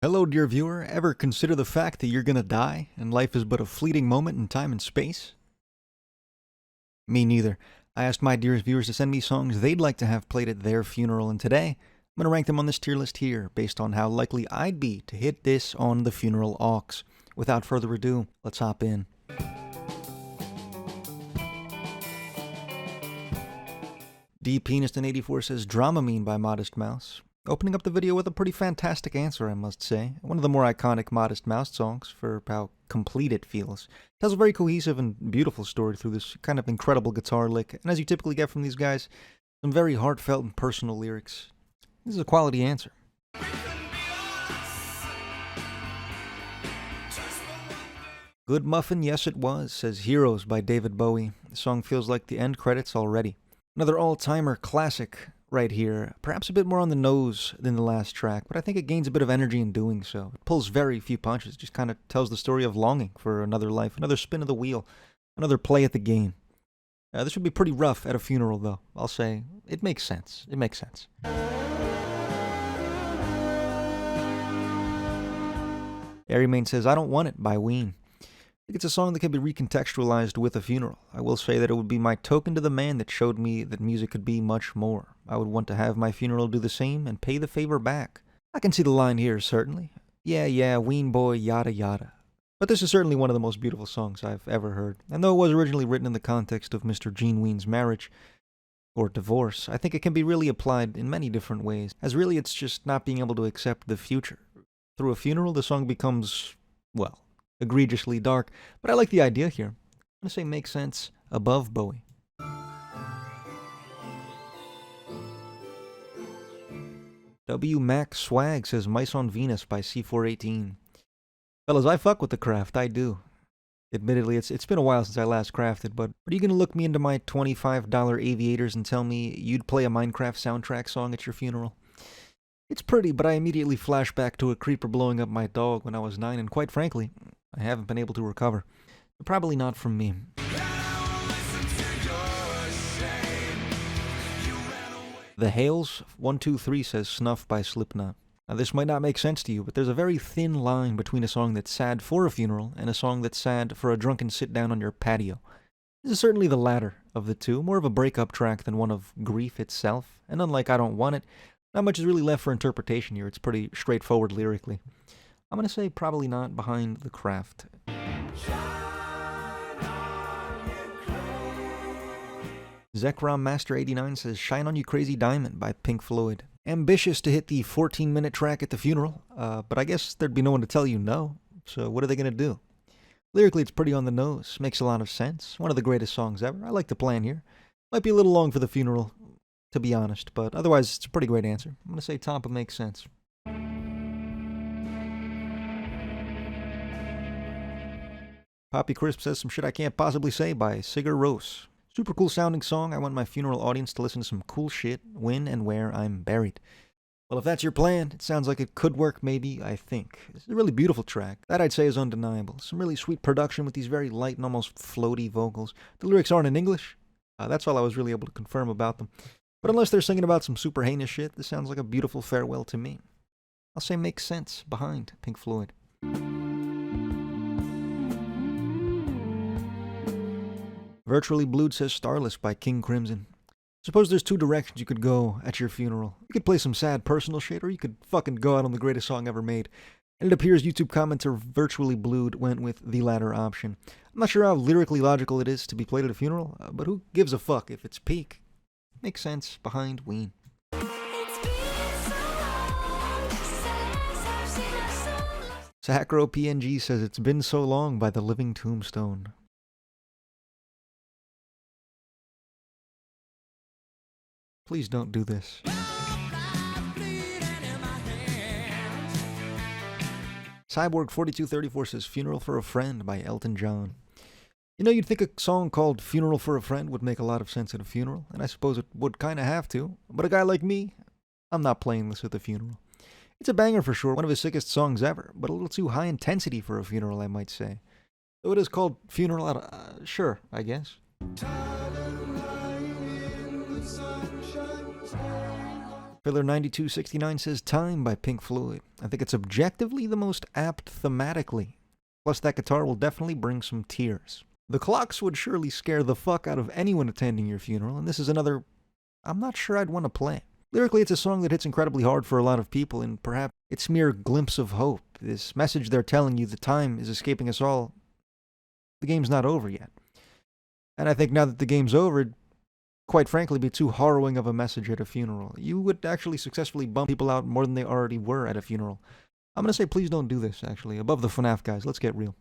Hello, dear viewer. Ever consider the fact that you're gonna die and life is but a fleeting moment in time and space? Me neither. I asked my dearest viewers to send me songs they'd like to have played at their funeral, and today I'm gonna rank them on this tier list here based on how likely I'd be to hit this on the funeral aux. Without further ado, let's hop in. D Peniston 84 says Dramamine by Modest Mouse. Opening up the video with a pretty fantastic answer, I must say. One of the more iconic Modest Mouse songs for how complete it feels. It tells a very cohesive and beautiful story through this kind of incredible guitar lick, and as you typically get from these guys, some very heartfelt and personal lyrics. This is a quality answer. Good Muffin, yes it was, says Heroes by David Bowie. The song feels like the end credits already. Another all-timer classic right here, perhaps a bit more on the nose than the last track, but I think it gains a bit of energy in doing so. It pulls very few punches, just kind of tells the story of longing for another life, another spin of the wheel, another play at the game. This would be pretty rough at a funeral, though. I'll say it makes sense. It makes sense. Airymain says, I Don't Want It by Ween. I think it's a song that can be recontextualized with a funeral. I will say that it would be my token to the man that showed me that music could be much more. I would want to have my funeral do the same and pay the favor back. I can see the line here, certainly. Yeah, Ween boy, yada yada. But this is certainly one of the most beautiful songs I've ever heard. And though it was originally written in the context of Mr. Gene Ween's marriage, or divorce, I think it can be really applied in many different ways, as really it's just not being able to accept the future. Through a funeral, the song becomes, well, egregiously dark, but I like the idea here. I'm going to say makes sense above Bowie. W. Mac Swag says Mice on Venus by C418. Fellas, I fuck with the craft, I do. Admittedly, it's been a while since I last crafted, but are you going to look me into my $25 aviators and tell me you'd play a Minecraft soundtrack song at your funeral? It's pretty, but I immediately flash back to a creeper blowing up my dog when I was 9, and quite frankly, I haven't been able to recover. Probably not from me. The Hales 123 says Snuff by Slipknot. Now this might not make sense to you, but there's a very thin line between a song that's sad for a funeral and a song that's sad for a drunken sit-down on your patio. This is certainly the latter of the two, more of a breakup track than one of grief itself, and unlike I Don't Want It, not much is really left for interpretation here. It's pretty straightforward lyrically. I'm going to say probably not behind the craft. Zekrom Master 89 says Shine On You Crazy Diamond by Pink Floyd. Ambitious to hit the 14-minute track at the funeral, but I guess there'd be no one to tell you no, so what are they going to do? Lyrically, it's pretty on the nose, makes a lot of sense. One of the greatest songs ever. I like the plan here. Might be a little long for the funeral, to be honest, but otherwise it's a pretty great answer. I'm going to say Tampa makes sense. Poppy Crisp says Some Shit I Can't Possibly Say by Sigur Rós. Super cool sounding song. I want my funeral audience to listen to some cool shit when and where I'm buried. Well, if that's your plan, it sounds like it could work maybe, I think. It's a really beautiful track. That I'd say is undeniable. Some really sweet production with these very light and almost floaty vocals. The lyrics aren't in English. That's all I was really able to confirm about them. But unless they're singing about some super heinous shit, this sounds like a beautiful farewell to me. I'll say makes sense behind Pink Floyd. Virtually Blued says Starless by King Crimson. Suppose there's two directions you could go at your funeral. You could play some sad personal shit, or you could fucking go out on the greatest song ever made. And it appears YouTube commenter Virtually Blued went with the latter option. I'm not sure how lyrically logical it is to be played at a funeral, but who gives a fuck if it's peak? Makes sense behind Ween. Sacro PNG says It's Been So Long by The Living Tombstone. Please don't do this. Cyborg 4234 says Funeral for a Friend by Elton John. You know, you'd think a song called Funeral for a Friend would make a lot of sense at a funeral, and I suppose it would kind of have to, but a guy like me, I'm not playing this at the funeral. It's a banger for sure, one of his sickest songs ever, but a little too high intensity for a funeral, I might say. Though it is called Funeral, sure, I guess. Filler 9269 says Time by Pink Floyd. I think it's objectively the most apt thematically. Plus that guitar will definitely bring some tears. The clocks would surely scare the fuck out of anyone attending your funeral, and this is another I'm not sure I'd want to play. Lyrically, it's a song that hits incredibly hard for a lot of people, and perhaps its mere glimpse of hope. This message they're telling you, the time is escaping us all. The game's not over yet. And I think now that the game's over, it'd quite frankly be too harrowing of a message at a funeral. You would actually successfully bump people out more than they already were at a funeral. I'm going to say please don't do this, actually. Above the FNAF guys, let's get real.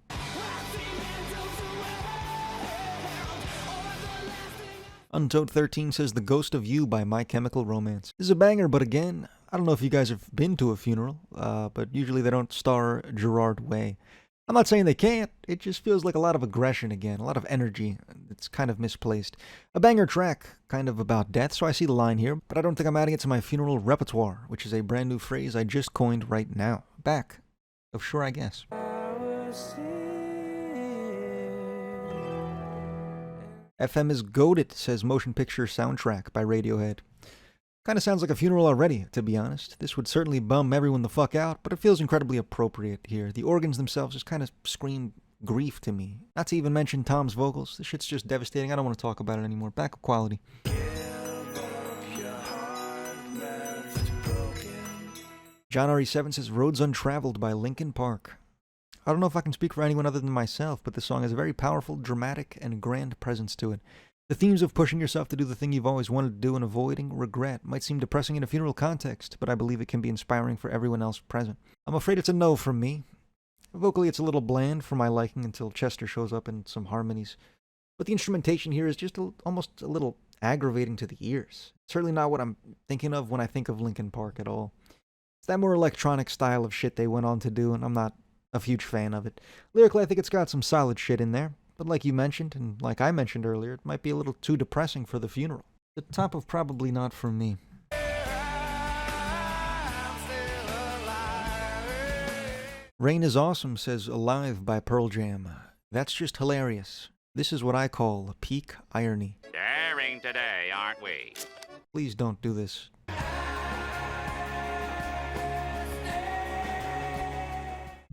Untold13 says The Ghost of You by My Chemical Romance. This is a banger, but again, I don't know if you guys have been to a funeral, but usually they don't star Gerard Way. I'm not saying they can't, it just feels like a lot of aggression again, a lot of energy. It's kind of misplaced. A banger track, kind of about death, so I see the line here, but I don't think I'm adding it to my funeral repertoire, which is a brand new phrase I just coined right now. Back of Sure I Guess. FM is goated, says Motion Picture Soundtrack by Radiohead. Kinda sounds like a funeral already, to be honest. This would certainly bum everyone the fuck out, but it feels incredibly appropriate here. The organs themselves just kinda scream grief to me. Not to even mention Tom's vocals. This shit's just devastating. I don't want to talk about it anymore. Backup quality. John RE7 says Roads Untraveled by Linkin Park. I don't know if I can speak for anyone other than myself, but this song has a very powerful, dramatic, and grand presence to it. The themes of pushing yourself to do the thing you've always wanted to do and avoiding regret might seem depressing in a funeral context, but I believe it can be inspiring for everyone else present. I'm afraid it's a no from me. Vocally, it's a little bland for my liking until Chester shows up in some harmonies, but the instrumentation here is just almost a little aggravating to the ears. Certainly not what I'm thinking of when I think of Linkin Park at all. It's that more electronic style of shit they went on to do, and I'm not a huge fan of it. Lyrically, I think it's got some solid shit in there, but like you mentioned, and like I mentioned earlier, it might be a little too depressing for the funeral. The top of probably not for me. Rain is Awesome says Alive by Pearl Jam. That's just hilarious. This is what I call peak irony. Daring today, aren't we? Please don't do this.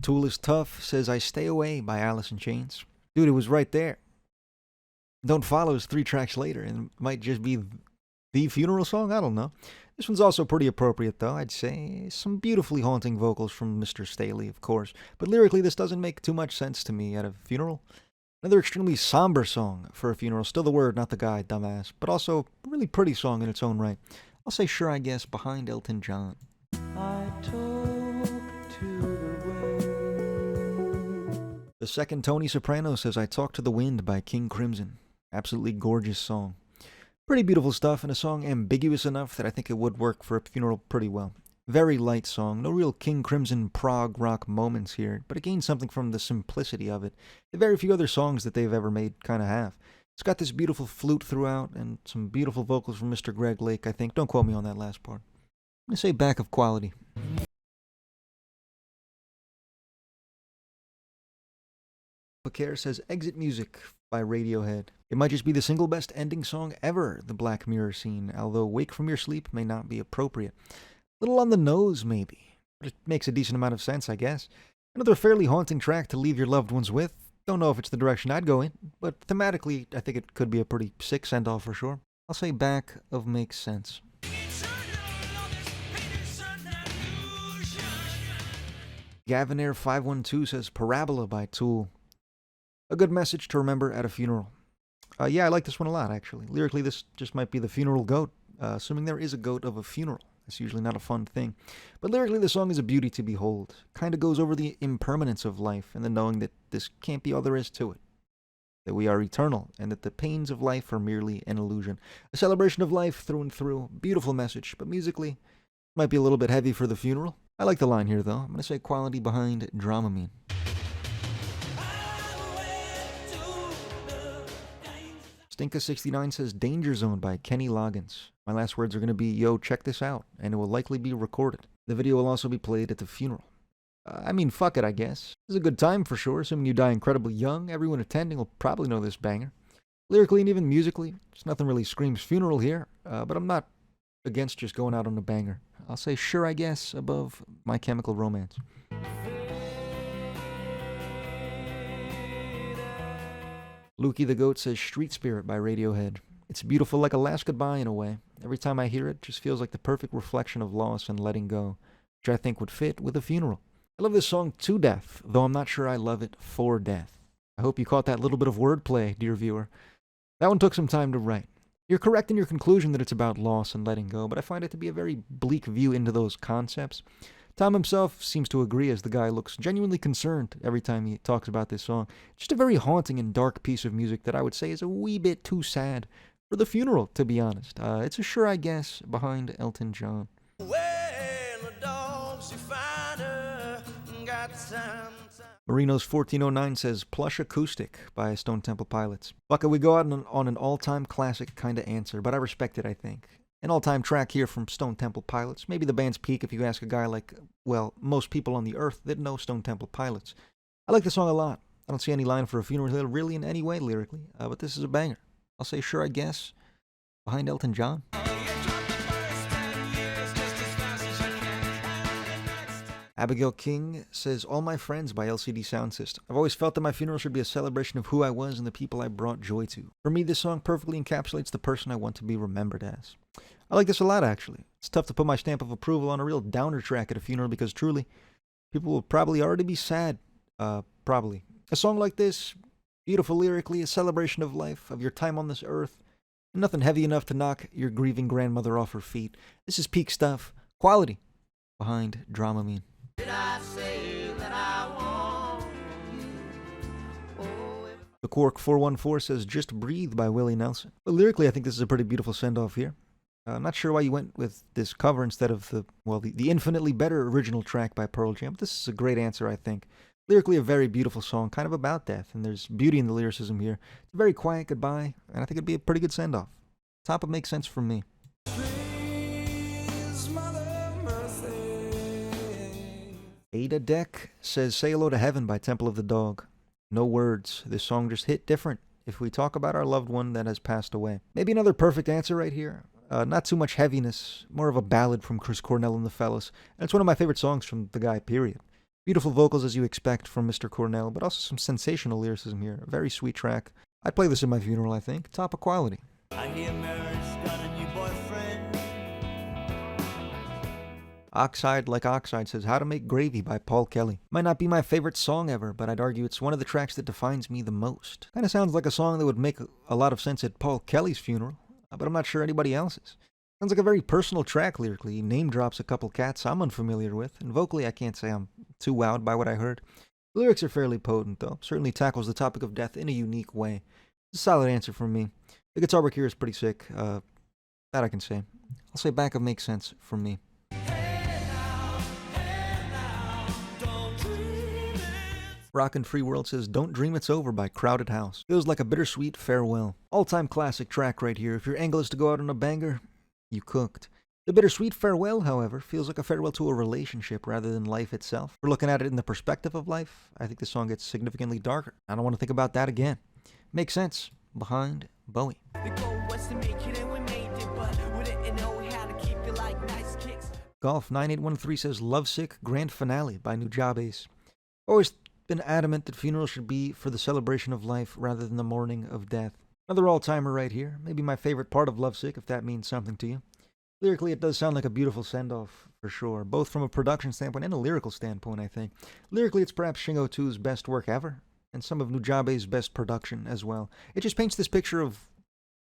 Tool is Tough says I Stay Away by Alice in Chains. Dude, it was right there. Don't Follow is 3 tracks later, and it might just be the funeral song? I don't know. This one's also pretty appropriate, though, I'd say. Some beautifully haunting vocals from Mr. Staley, of course. But lyrically, this doesn't make too much sense to me at a funeral. Another extremely somber song for a funeral. Still the word, not the guy, dumbass. But also a really pretty song in its own right. I'll say Sure I Guess behind Elton John. I talk to the wind. The second Tony Soprano says I Talk to the Wind by King Crimson. Absolutely gorgeous song. Pretty beautiful stuff, and a song ambiguous enough that I think it would work for a funeral pretty well. Very light song, no real King Crimson prog rock moments here, but it gains something from the simplicity of it. The very few other songs that they've ever made kind of have. It's got this beautiful flute throughout, and some beautiful vocals from Mr. Greg Lake, I think. Don't quote me on that last part. I'm going to say back of quality. Bakar says Exit Music by Radiohead. It might just be the single best ending song ever, the Black Mirror scene, although Wake from Your Sleep may not be appropriate. A little on the nose, maybe, but it makes a decent amount of sense, I guess. Another fairly haunting track to leave your loved ones with. Don't know if it's the direction I'd go in, but thematically, I think it could be a pretty sick send-off for sure. I'll say back of Makes Sense. Gavinair 512 says Parabola by Tool. A good message to remember at a funeral. Yeah, I like this one a lot, actually. Lyrically, this just might be the funeral goat, assuming there is a goat of a funeral. That's usually not a fun thing. But lyrically, the song is a beauty to behold. Kinda goes over the impermanence of life and the knowing that this can't be all there is to it. That we are eternal and that the pains of life are merely an illusion. A celebration of life through and through. Beautiful message, but musically, might be a little bit heavy for the funeral. I like the line here, though. I'm going to say quality behind Dramamine. Stinka69 says Danger Zone by Kenny Loggins. My last words are going to be, yo, check this out, and it will likely be recorded. The video will also be played at the funeral. I mean, fuck it, I guess. This is a good time for sure, assuming you die incredibly young. Everyone attending will probably know this banger. Lyrically and even musically, just nothing really screams funeral here, but I'm not against just going out on a banger. I'll say Sure I Guess above My Chemical Romance. Lukey the Goat says Street Spirit by Radiohead. It's beautiful like a last goodbye in a way. Every time I hear it, it just feels like the perfect reflection of loss and letting go, which I think would fit with a funeral. I love this song to death, though I'm not sure I love it for death. I hope you caught that little bit of wordplay, dear viewer. That one took some time to write. You're correct in your conclusion that it's about loss and letting go, but I find it to be a very bleak view into those concepts. Tom himself seems to agree, as the guy looks genuinely concerned every time he talks about this song. Just a very haunting and dark piece of music that I would say is a wee bit too sad for the funeral, to be honest. It's a Sure I Guess behind Elton John. Marino's 1409 says Plush Acoustic by Stone Temple Pilots. Bucka, we go out on an all-time classic kind of answer, but I respect it, I think. An all-time track here from Stone Temple Pilots. Maybe the band's peak if you ask a guy like, well, most people on the earth that know Stone Temple Pilots. I like the song a lot. I don't see any line for a funeral really in any way lyrically, but this is a banger. I'll say Sure I Guess behind Elton John. Abigail King says, All My Friends by LCD Sound System. I've always felt that my funeral should be a celebration of who I was and the people I brought joy to. For me, this song perfectly encapsulates the person I want to be remembered as. I like this a lot, actually. It's tough to put my stamp of approval on a real downer track at a funeral because truly, people will probably already be sad. Probably. A song like this, beautiful lyrically, a celebration of life, of your time on this earth. Nothing heavy enough to knock your grieving grandmother off her feet. This is peak stuff. Quality behind Dramamine. Did I say that I want you? The Quark 414 says Just Breathe by Willie Nelson. But lyrically, I think this is a pretty beautiful send-off here. I'm not sure why you went with this cover instead of the infinitely better original track by Pearl Jam. But this is a great answer, I think. Lyrically, a very beautiful song, kind of about death, and there's beauty in the lyricism here. It's a very quiet goodbye, and I think it'd be a pretty good send-off. Top of makes sense from me. Ada Deck says Say Hello to Heaven by Temple of the Dog. No words. This song just hit different if we talk about our loved one that has passed away. Maybe another perfect answer right here. Not too much heaviness, more of a ballad from Chris Cornell and the Fellas. And it's one of my favorite songs from the guy, period. Beautiful vocals as you expect from Mr. Cornell, but also some sensational lyricism here. A very sweet track. I'd play this at my funeral, I think. Top of quality. I hear Mary's got a new boyfriend. Oxide Like Oxide says How to Make Gravy by Paul Kelly. Might not be my favorite song ever, but I'd argue it's one of the tracks that defines me the most. Kind of sounds like a song that would make a lot of sense at Paul Kelly's funeral, but I'm not sure anybody else's. Sounds like a very personal track lyrically. He name drops a couple cats I'm unfamiliar with, and vocally I can't say I'm too wowed by what I heard. The lyrics are fairly potent though, certainly tackles the topic of death in a unique way. It's a solid answer from me. The guitar work here is pretty sick, that I can say. I'll say Back of Makes Sense from me. Rockin' Free World says Don't Dream It's Over by Crowded House. Feels like a bittersweet farewell. All-time classic track right here. If your angle is to go out on a banger, you cooked. The bittersweet farewell, however, feels like a farewell to a relationship rather than life itself. If we're looking at it in the perspective of life, I think the song gets significantly darker. I don't want to think about that again. Makes sense. Behind Bowie. Golf 9813 says Lovesick Grand Finale by Nujabes. Always been adamant that funerals should be for the celebration of life rather than the mourning of death. Another all-timer right here. Maybe my favorite part of Lovesick, if that means something to you. Lyrically, it does sound like a beautiful send-off, for sure, both from a production standpoint and a lyrical standpoint, I think. Lyrically, it's perhaps Shingo 2's best work ever, and some of Nujabes' best production as well. It just paints this picture of,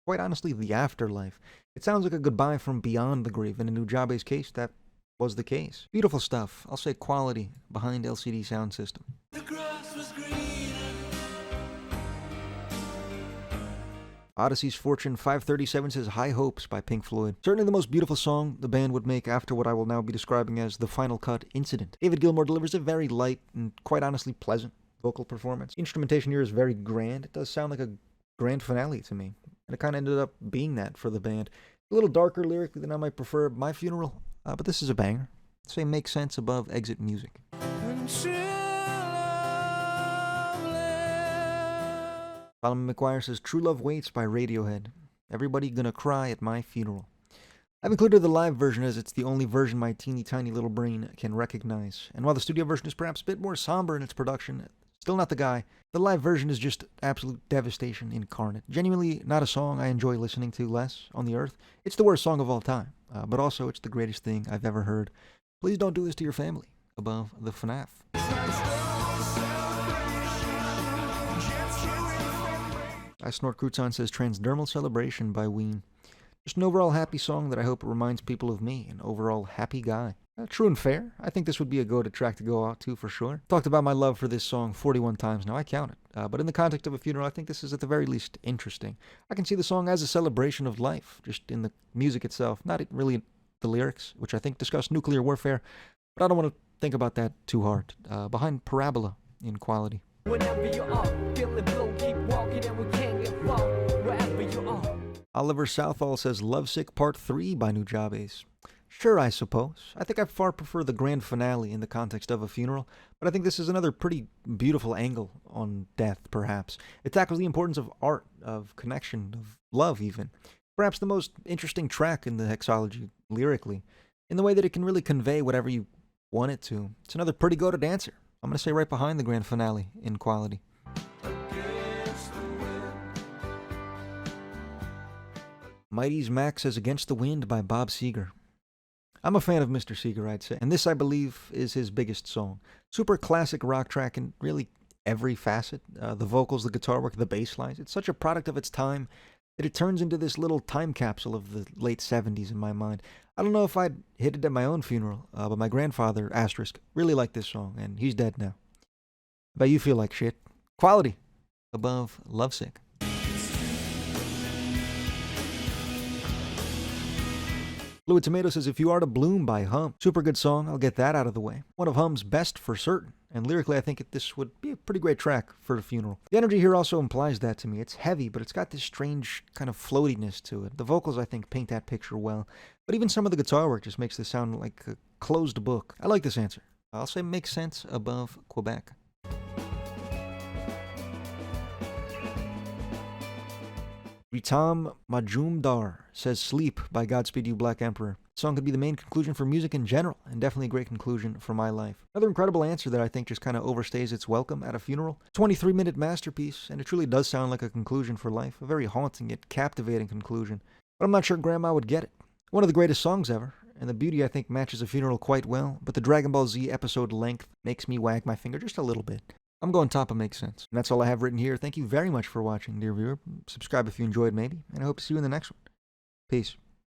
quite honestly, the afterlife. It sounds like a goodbye from beyond the grave, and in Nujabes' case, that was the case. Beautiful stuff. I'll say quality behind LCD Sound System. The grass was greener. Odyssey's Fortune 537 says High Hopes by Pink Floyd. Certainly the most beautiful song the band would make after what I will now be describing as the Final Cut incident. David Gilmour delivers a very light and quite honestly pleasant vocal performance. Instrumentation here is very grand. It does sound like a grand finale to me, and it kind of ended up being that for the band. A little darker lyrically than I might prefer at my funeral, but this is a banger. I'd say Makes Sense above Exit Music. Solomon McGuire says True Love Waits by Radiohead. Everybody gonna cry at my funeral. I've included the live version as it's the only version my teeny tiny little brain can recognize. And while the studio version is perhaps a bit more somber in its production, still not the guy, the live version is just absolute devastation incarnate. Genuinely not a song I enjoy listening to less on the earth. It's the worst song of all time, but also it's the greatest thing I've ever heard. Please don't do this to your family. Above the FNAF. I Snort Crouton says Transdermal Celebration by Ween. Just an overall happy song that I hope reminds people of me, an overall happy guy. True and fair. I think this would be a go-to track to go out to for sure. Talked about my love for this song 41 times now, I count it. But in the context of a funeral, I think this is at the very least interesting. I can see the song as a celebration of life, just in the music itself, not really the lyrics, which I think discuss nuclear warfare, but I don't want to think about that too hard. Behind Parabola in quality. Whenever you are feeling blue, keep walking and we can't get far, wherever you are. Oliver Southall says Lovesick Part 3 by Nujabes. Sure, I suppose. I think I far prefer the grand finale in the context of a funeral, but I think this is another pretty beautiful angle on death, perhaps. It tackles the importance of art, of connection, of love even. Perhaps the most interesting track in the hexology, lyrically, in the way that it can really convey whatever you want it to. It's another pretty go-to dancer. I'm going to say right behind the grand finale in quality. Mighty's Mac says Against the Wind by Bob Seger. I'm a fan of Mr. Seger, I'd say, and this, I believe, is his biggest song. Super classic rock track in really every facet. The vocals, the guitar work, the bass lines. It's such a product of its time that it turns into this little time capsule of the late 70s in my mind. I don't know if I'd hit it at my own funeral, but my grandfather, asterisk, really liked this song, and he's dead now. But you feel like shit. Quality above Lovesick. Fluid Tomato says If You Are to Bloom by Hum. Super good song, I'll get that out of the way. One of Hum's best for certain, and lyrically I think this would be a pretty great track for the funeral. The energy here also implies that to me. It's heavy, but it's got this strange kind of floatiness to it. The vocals I think paint that picture well, but even some of the guitar work just makes this sound like a closed book. I like this answer. I'll say Makes Sense above Quebec. Ritam Majumdar says Sleep by Godspeed You Black Emperor. The song could be the main conclusion for music in general, and definitely a great conclusion for my life. Another incredible answer that I think just kind of overstays its welcome at a funeral. 23-minute masterpiece, and it truly does sound like a conclusion for life. A very haunting yet captivating conclusion. But I'm not sure Grandma would get it. One of the greatest songs ever, and the beauty I think matches a funeral quite well, but the Dragon Ball Z episode length makes me wag my finger just a little bit. I'm going top of Makes Sense. And that's all I have written here. Thank you very much for watching, dear viewer. Subscribe if you enjoyed, maybe, and I hope to see you in the next one. Peace.